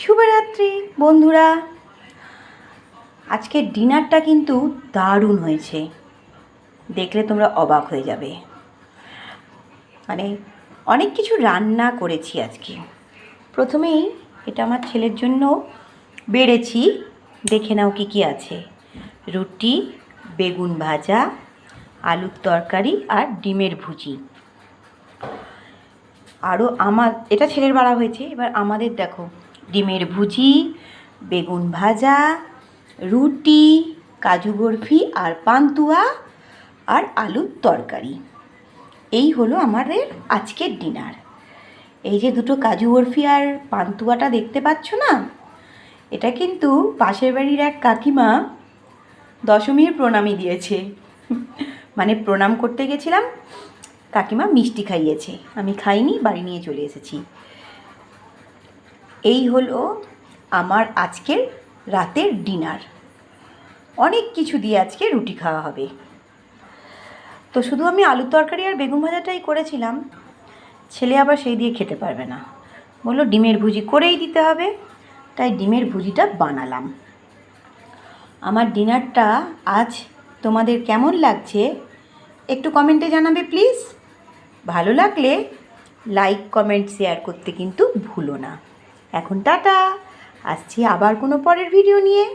শুভরাত্রি বন্ধুরা। আজকের ডিনারটা কিন্তু দারুণ হয়েছে, দেখলে তোমরা অবাক হয়ে যাবে। মানে অনেক কিছু রান্না করেছি আজকে। প্রথমেই এটা আমার ছেলের জন্য বেড়েছি, দেখে নাও কী কী আছে। রুটি, বেগুন ভাজা, আলুর তরকারি আর ডিমের ভুজি। আরও এটা ছেলের বাড়া হয়েছে। এবার আমাদের দেখো, ডিমের ভুজি, বেগুন ভাজা, রুটি, কাজু বরফি আর পান্তুয়া আর আলুর তরকারি। এই হলো আমাদের আজকের ডিনার। এই যে দুটো কাজু বরফি আর পান্তুয়াটা দেখতে পাচ্ছ না, এটা কিন্তু পাশের বাড়ির এক কাকিমা দশমীর প্রণামী দিয়েছে। মানে প্রণাম করতে গেছিলাম, কাকিমা মিষ্টি খাইয়েছে, আমি খাইনি, বাড়ি নিয়ে চলে এসেছি। এই হলো আমার আজকের রাতের ডিনার। অনেক কিছু দিয়ে আজকে রুটি খাওয়া হবে। তো শুধু আমি আলুর তরকারি আর বেগুন ভাজাটাই করেছিলাম, ছেলে আবার সেই দিয়ে খেতে পারবে না, বললো ডিমের ভুজি করেই দিতে হবে, তাই ডিমের ভুজিটা বানালাম। আমার ডিনারটা আজ তোমাদের কেমন লাগছে একটু কমেন্টে জানাবে প্লিজ। ভালো লাগলে লাইক, কমেন্ট, শেয়ার করতে কিন্তু ভুলো না। এখন টাটা, আসছি আবার কোনো পরের ভিডিও নিয়ে।